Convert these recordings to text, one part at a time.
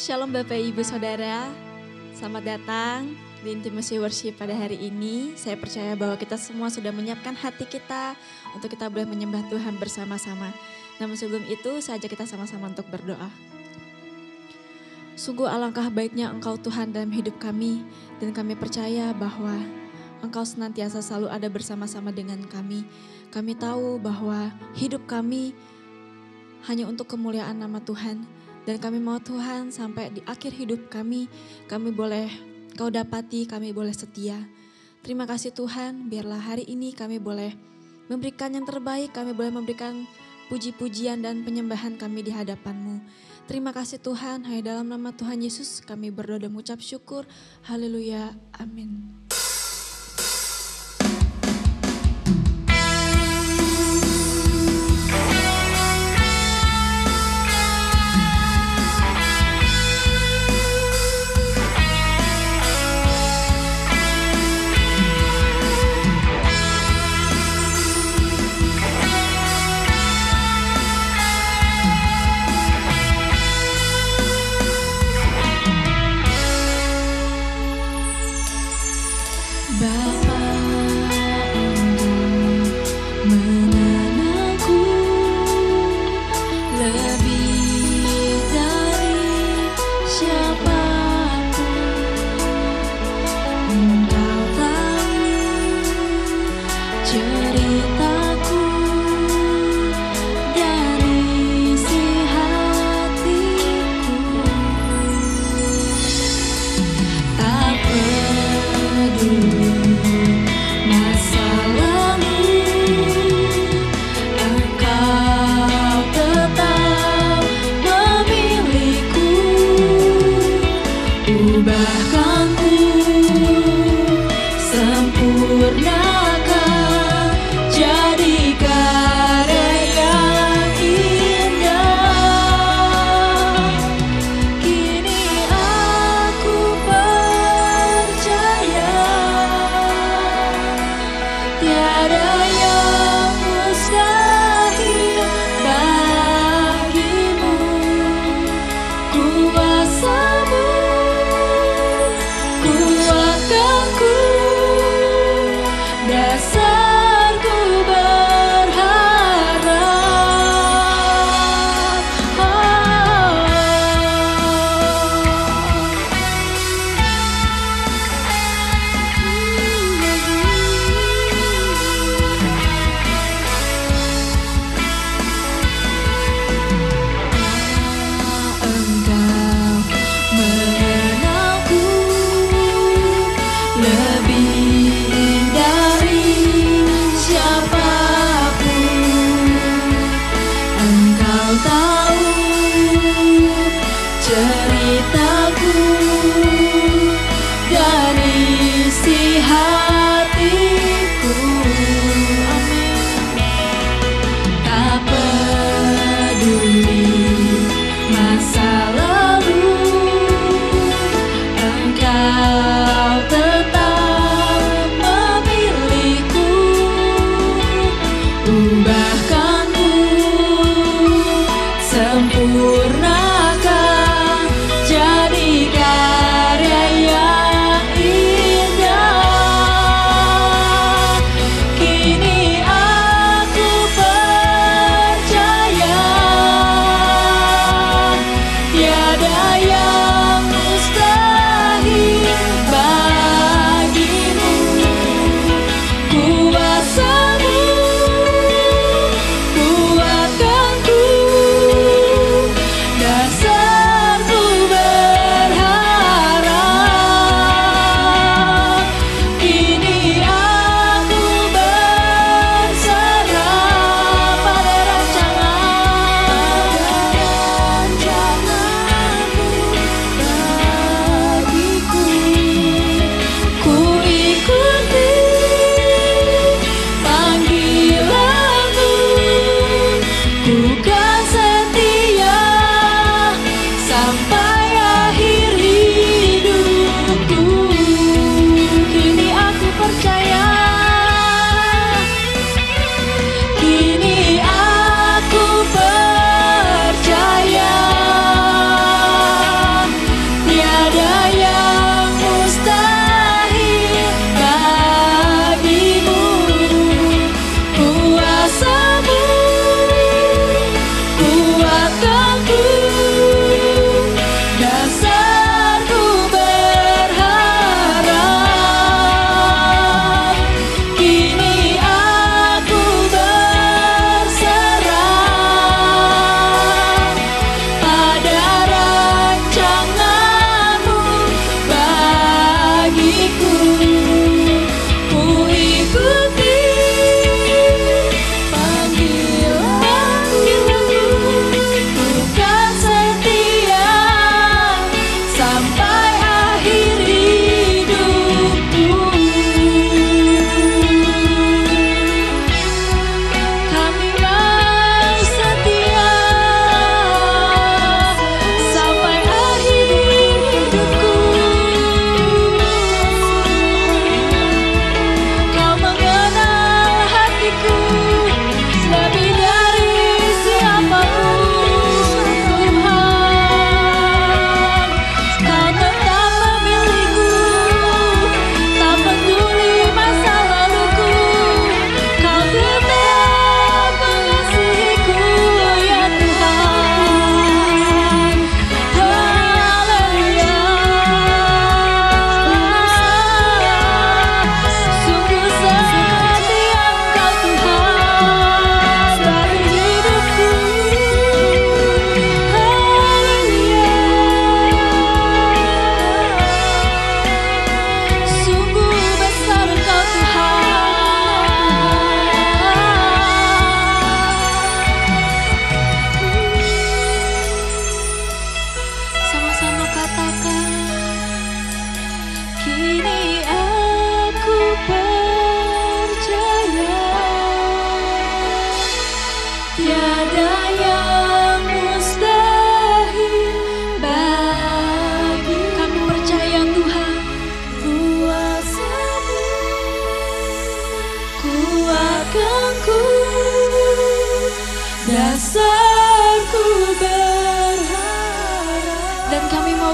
Shalom Bapak Ibu Saudara, selamat datang di Intimacy Worship pada hari ini. Saya percaya bahwa kita semua sudah menyiapkan hati kita untuk kita boleh menyembah Tuhan bersama-sama. Namun sebelum itu, saya ajak kita sama-sama untuk berdoa. Sungguh alangkah baiknya Engkau Tuhan dalam hidup kami, dan kami percaya bahwa Engkau senantiasa selalu ada bersama-sama dengan kami. Kami tahu bahwa hidup kami hanya untuk kemuliaan nama Tuhan. Dan kami mau Tuhan sampai di akhir hidup kami boleh Kau dapati, kami boleh setia. Terima kasih Tuhan, biarlah hari ini kami boleh memberikan yang terbaik, kami boleh memberikan puji-pujian dan penyembahan kami di hadapan-Mu. Terima kasih Tuhan, hanya dalam nama Tuhan Yesus kami berdoa dan mengucap syukur. Haleluya, amin. Sempurnakan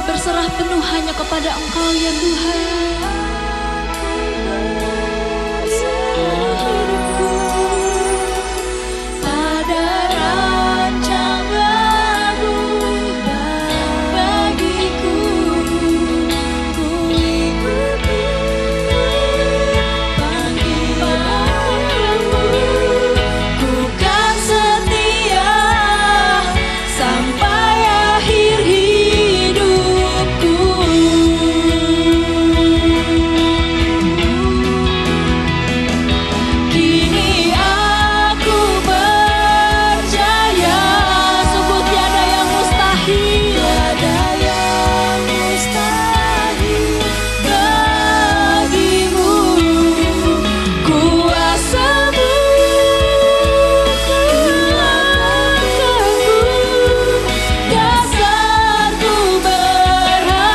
Berserah penuh hanya kepada Engkau ya Tuhan. Pada rancangan-Mu bagiku, ku ikuti panggilan-Mu, ku kan setia sampai akhir hidupku. Kini aku percaya sungguh tiada yang mustahil, tiada yang mustahil bagimu. Kuasa-Mu, kekuatanku, dasarku berharap.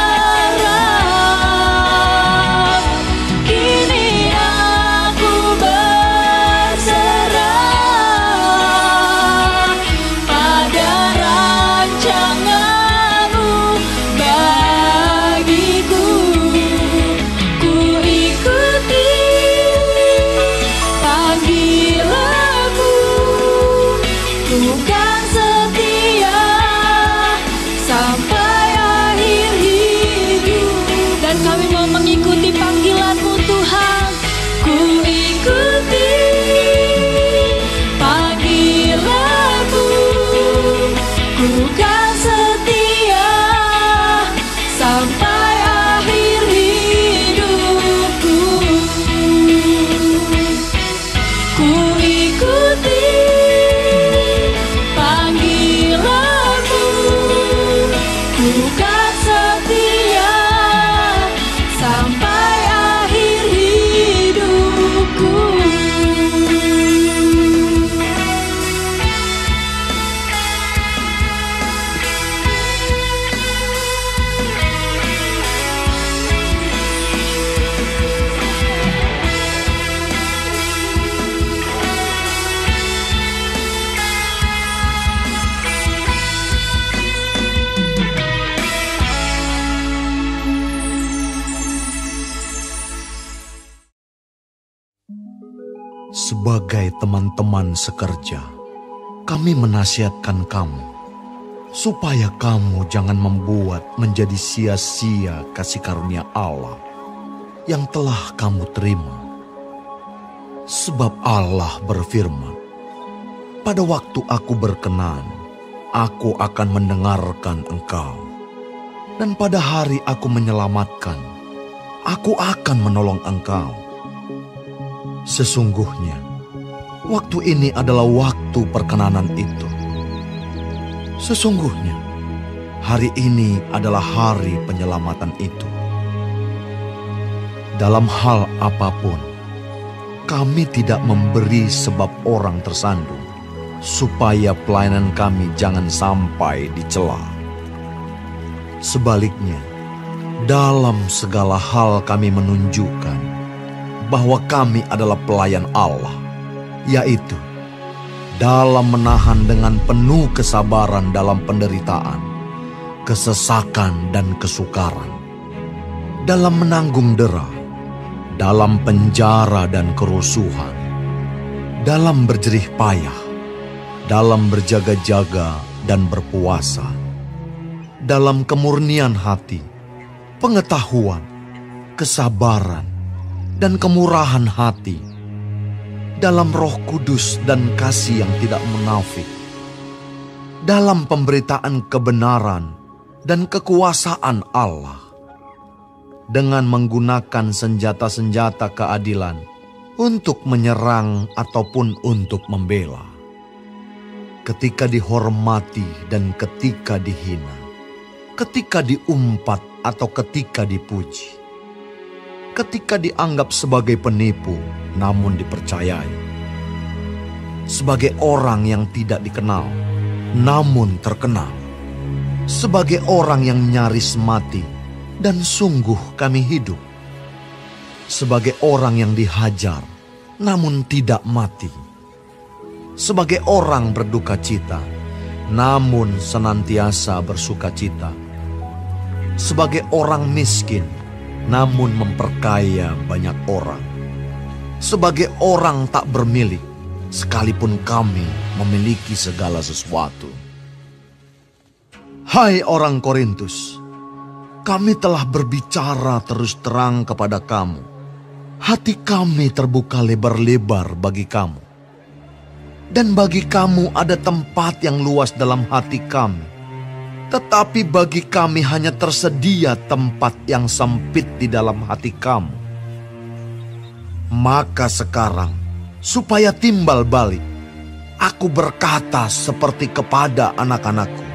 Kini aku berserah pada rancangan-Mu bagiku. Ku ikuti panggilan-Mu, ku kan setia sampai akhir hidup. Dan kami mau mengikuti panggilan-Mu Tuhan. Ku ikuti panggilan-Mu, ku kan setia sampai akhir hidupku. Ku ikuti panggilan-Mu, ku kan setia sampai akhir hidupku. sebagai teman-teman sekerja, kami menasihatkan kamu, supaya kamu jangan membuat menjadi sia-sia kasih karunia Allah yang telah kamu terima. Sebab Allah berfirman, pada waktu aku berkenan, aku akan mendengarkan engkau. Dan pada hari aku menyelamatkan, aku akan menolong engkau. Sesungguhnya, waktu ini adalah waktu perkenanan itu. Sesungguhnya, hari ini adalah hari penyelamatan itu. Dalam hal apapun, kami tidak memberi sebab orang tersandung, supaya pelayanan kami jangan sampai dicela. Sebaliknya, dalam segala hal kami menunjukkan bahwa kami adalah pelayan Allah, yaitu dalam menahan dengan penuh kesabaran dalam penderitaan, kesesakan dan kesukaran, dalam menanggung dera, dalam penjara dan kerusuhan, dalam berjerih payah, dalam berjaga-jaga dan berpuasa, dalam kemurnian hati, pengetahuan, kesabaran, dan kemurahan hati, dalam Roh Kudus dan kasih yang tidak munafik, dalam pemberitaan kebenaran dan kekuasaan Allah, dengan menggunakan senjata-senjata keadilan untuk menyerang ataupun untuk membela, ketika dihormati dan ketika dihina, ketika diumpat atau ketika dipuji, ketika dianggap sebagai penipu namun dipercayai, sebagai orang yang tidak dikenal namun terkenal, sebagai orang yang nyaris mati dan sungguh kami hidup, sebagai orang yang dihajar namun tidak mati, sebagai orang berduka cita namun senantiasa bersuka cita, sebagai orang miskin namun memperkaya banyak orang, sebagai orang tak bermilik, sekalipun kami memiliki segala sesuatu. Hai orang Korintus, kami telah berbicara terus terang kepada kamu. Hati kami terbuka lebar-lebar bagi kamu. Dan bagi kamu ada tempat yang luas dalam hati kami. Tetapi bagi kami hanya tersedia tempat yang sempit di dalam hati kamu. Maka sekarang, supaya timbal balik, aku berkata seperti kepada anak-anakku,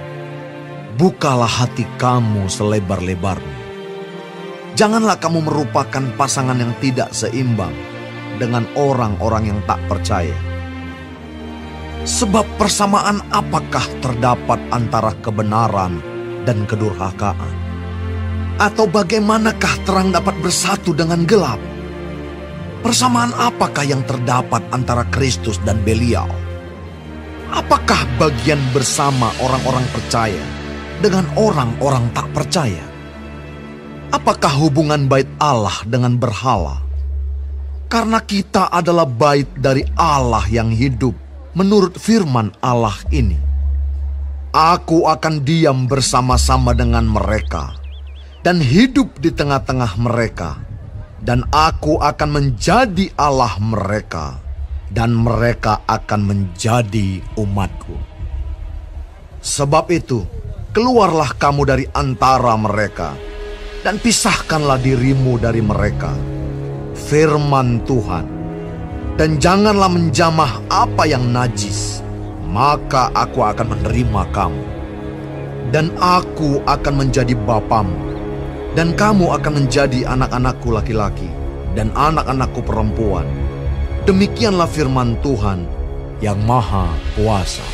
bukalah hati kamu selebar-lebarnya. Janganlah kamu merupakan pasangan yang tidak seimbang dengan orang-orang yang tak percaya. Sebab persamaan apakah terdapat antara kebenaran dan kedurhakaan? Atau bagaimanakah terang dapat bersatu dengan gelap? Persamaan apakah yang terdapat antara Kristus dan Belial? Apakah bagian bersama orang-orang percaya dengan orang-orang tak percaya? Apakah hubungan bait Allah dengan berhala? Karena kita adalah bait dari Allah yang hidup. Menurut firman Allah ini, aku akan diam bersama-sama dengan mereka dan hidup di tengah-tengah mereka, dan aku akan menjadi Allah mereka, dan mereka akan menjadi umatku. Sebab itu, keluarlah kamu dari antara mereka, dan pisahkanlah dirimu dari mereka. Firman Tuhan. Dan janganlah menjamah apa yang najis, maka aku akan menerima kamu. Dan aku akan menjadi bapamu, dan kamu akan menjadi anak-anakku laki-laki, dan anak-anakku perempuan. Demikianlah firman Tuhan yang Maha Kuasa.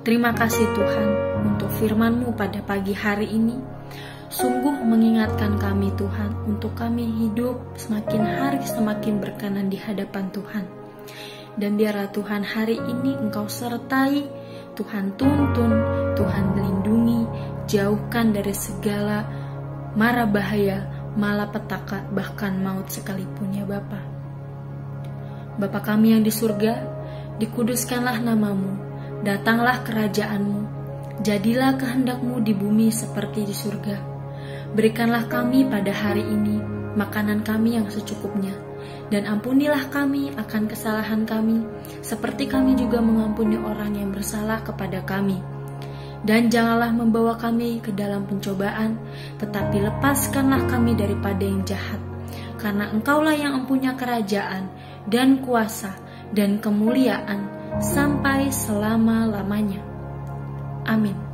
Terima kasih Tuhan untuk firman-Mu pada pagi hari ini. Sungguh mengingatkan kami Tuhan untuk kami hidup semakin hari semakin berkenan di hadapan Tuhan. Dan biarlah Tuhan hari ini Engkau sertai, Tuhan tuntun, Tuhan lindungi, jauhkan dari segala mara bahaya malapetaka, bahkan maut sekalipun ya Bapa. Bapa kami yang di surga, dikuduskanlah namamu, datanglah kerajaanmu, jadilah kehendak-Mu di bumi seperti di surga. Berikanlah kami pada hari ini makanan kami yang secukupnya, dan ampunilah kami akan kesalahan kami, seperti kami juga mengampuni orang yang bersalah kepada kami. Dan janganlah membawa kami ke dalam pencobaan, tetapi lepaskanlah kami daripada yang jahat. Karena Engkaulah yang mempunyai kerajaan, dan kuasa, dan kemuliaan, sampai selama-lamanya. Amin.